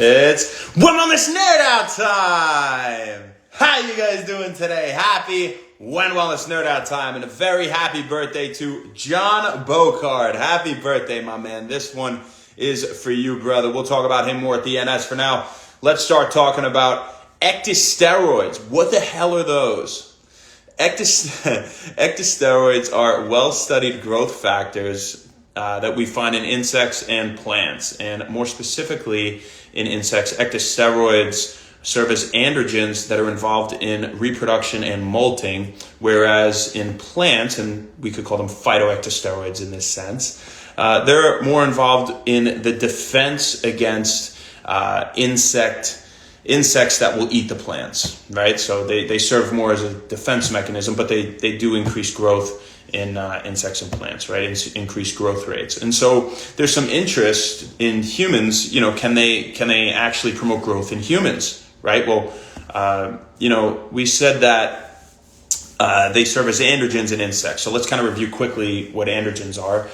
It's Wellness Nerd Out time! How you guys doing today? Happy Wellness Nerd Out time, and a very happy birthday to John Bocard. Happy birthday, my man. This one is for you, brother. We'll talk about him more at the end. As for now, let's start talking about ectosteroids. What the hell are those? Ectosteroids are well-studied growth factors that we find in insects and plants, and more specifically in insects, ectosteroids serve as androgens that are involved in reproduction and molting, whereas in plants, and we could call them phytoectosteroids in this sense, they're more involved in the defense against insects that will eat the plants, right? So they serve more as a defense mechanism, but they do increase growth in insects and plants, right? Increased growth rates. And so there's some interest in humans, can they actually promote growth in humans, right? Well, we said that they serve as androgens in insects. So let's kind of review quickly what androgens are.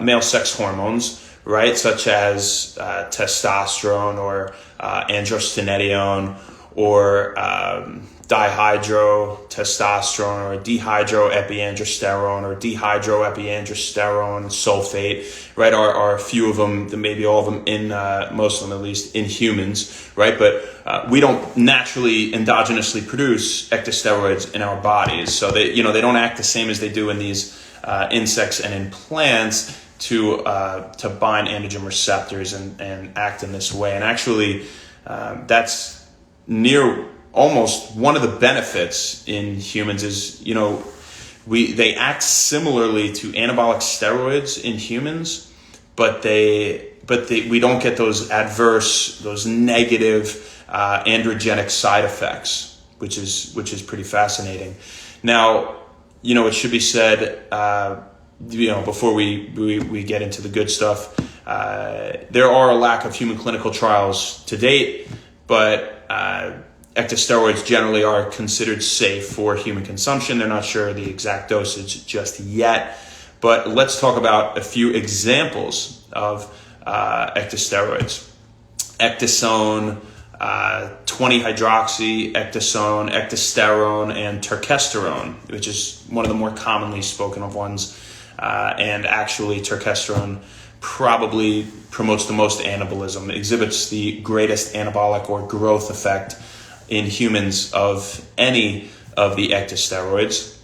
Male sex hormones, right? Such as testosterone or androstenedione or dihydrotestosterone or dehydroepiandrosterone or dehydroepiandrosterone sulfate, right, are a few of them, maybe all of them in, most of them at least, in humans, right? But we don't naturally endogenously produce ectosteroids in our bodies. So they don't act the same as they do in these insects and in plants to bind androgen receptors and act in this way. And actually, that's near almost one of the benefits in humans is, they act similarly to anabolic steroids in humans, but we don't get those negative androgenic side effects, which is pretty fascinating. Now, it should be said, before we get into the good stuff, there are a lack of human clinical trials to date, but ectosteroids generally are considered safe for human consumption. They're not sure the exact dosage just yet, but let's talk about a few examples of ectosteroids. Ecdysone, 20-hydroxy, ecdysone, ectosterone, and terkesterone, which is one of the more commonly spoken of ones. And actually, terkesterone probably promotes the most anabolism. It exhibits the greatest anabolic or growth effect in humans of any of the ectosteroids.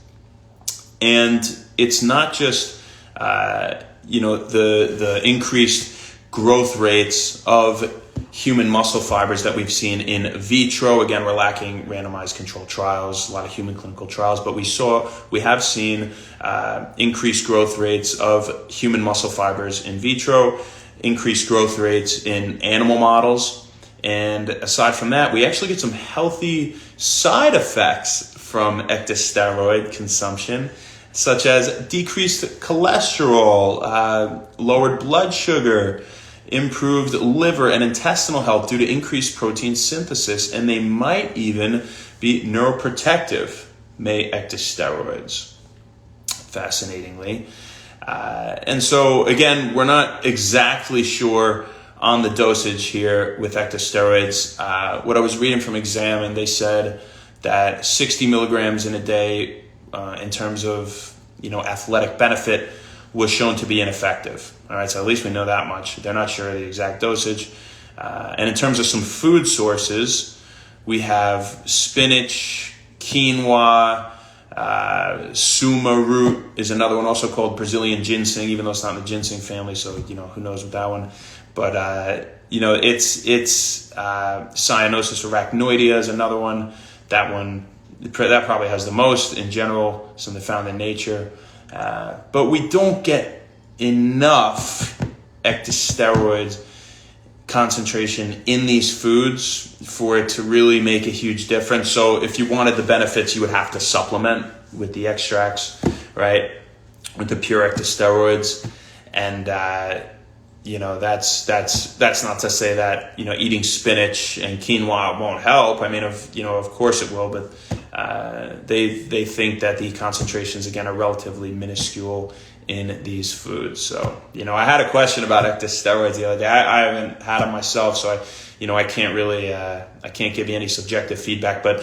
And it's not just, the increased growth rates of human muscle fibers that we've seen in vitro. Again, we're lacking randomized controlled trials, a lot of human clinical trials, but we have seen increased growth rates of human muscle fibers in vitro, increased growth rates in animal models. And aside from that, we actually get some healthy side effects from ectosteroid consumption, such as decreased cholesterol, lowered blood sugar, improved liver and intestinal health due to increased protein synthesis, and they might even be neuroprotective, ectosteroids, fascinatingly. And so, again, we're not exactly sure on the dosage here with ectosteroids. What I was reading from Examine, they said that 60 milligrams in a day in terms of athletic benefit was shown to be ineffective. All right, so at least we know that much. They're not sure of the exact dosage. And in terms of some food sources, we have spinach, quinoa, suma root is another one, also called Brazilian ginseng, even though it's not in the ginseng family, so who knows with that one. But it's Cyanosis arachnoidea is another one. That probably has the most in general, something found in nature. But we don't get enough ectosteroid concentration in these foods for it to really make a huge difference. So if you wanted the benefits, you would have to supplement with the extracts, right? With the pure ectosteroids. And that's not to say that eating spinach and quinoa won't help. I mean, of course it will, but they think that the concentrations again are relatively minuscule in these foods. So, I had a question about ectosteroids the other day. I haven't had them myself, so I can't really, I can't give you any subjective feedback. But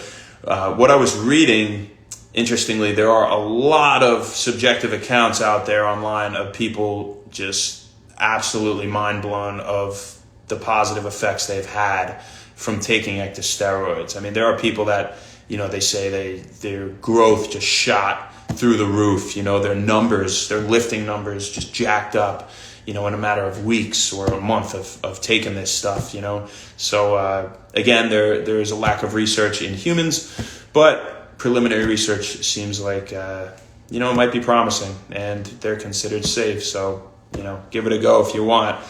what I was reading, interestingly, there are a lot of subjective accounts out there online of people just absolutely mind blown of the positive effects they've had from taking ectosteroids. I mean, there are people that, they say their growth just shot through the roof, their numbers, their lifting numbers just jacked up, in a matter of weeks or a month of taking this stuff, So, again, there is a lack of research in humans, but preliminary research seems like, it might be promising, and they're considered safe. So, give it a go if you want,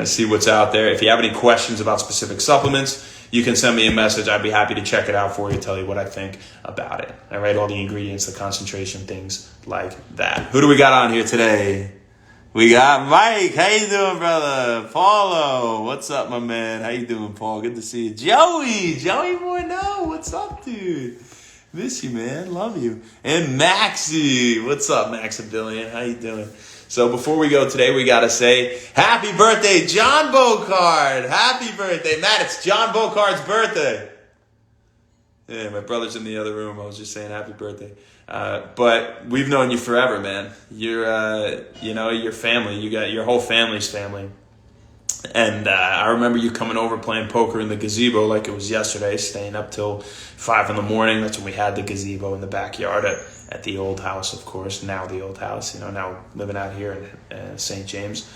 see what's out there. If you have any questions about specific supplements, you can send me a message. I'd be happy to check it out for you, tell you what I think about it. All right, all the ingredients, the concentration, things like that. Who do we got on here today? We got Mike. How you doing, brother? Paulo. What's up, my man? How you doing, Paul? Good to see you. Joey boy, no. What's up, dude? Miss you, man. Love you. And Maxie. What's up, Maximilian? How you doing? So before we go today, we got to say, happy birthday, John Bocard. Happy birthday. Matt, it's John Bocard's birthday. Yeah, my brother's in the other room. I was just saying happy birthday. But we've known you forever, man. You're, your family. You got your whole family's family. And I remember you coming over playing poker in the gazebo like it was yesterday, staying up till 5 a.m. That's when we had the gazebo in the backyard at the old house, of course. Now the old house, now living out here in St. James.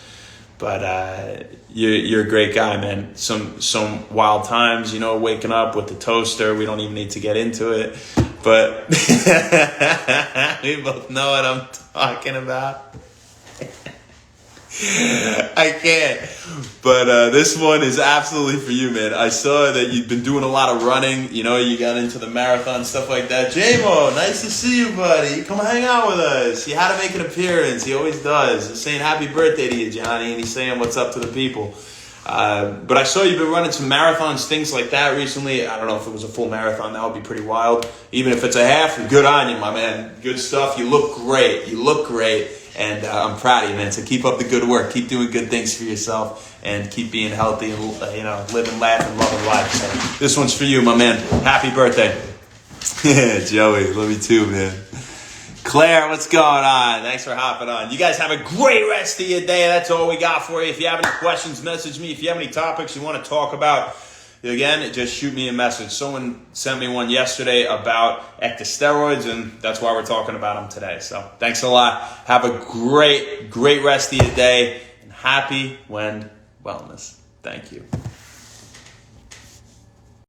But you're a great guy, man. Some wild times, waking up with the toaster. We don't even need to get into it. But we both know what I'm talking about. I can't. But this one is absolutely for you, man. I saw that you've been doing a lot of running. You got into the marathon, stuff like that. J-Mo, nice to see you, buddy. Come hang out with us. He had to make an appearance. He always does. He's saying happy birthday to you, Johnny, and he's saying what's up to the people. But I saw you've been running some marathons, things like that recently. I don't know if it was a full marathon. That would be pretty wild. Even if it's a half, good on you, my man. Good stuff. You look great. And I'm proud of you, man. So keep up the good work. Keep doing good things for yourself and keep being healthy and, living, laughing, loving life. So this one's for you, my man. Happy birthday. Joey, love you too, man. Claire, what's going on? Thanks for hopping on. You guys have a great rest of your day. That's all we got for you. If you have any questions, message me. If you have any topics you want to talk about, again, just shoot me a message. Someone sent me one yesterday about ectosteroids, and that's why we're talking about them today. So thanks a lot. Have a great rest of your day, and happy Wend Wellness. Thank you.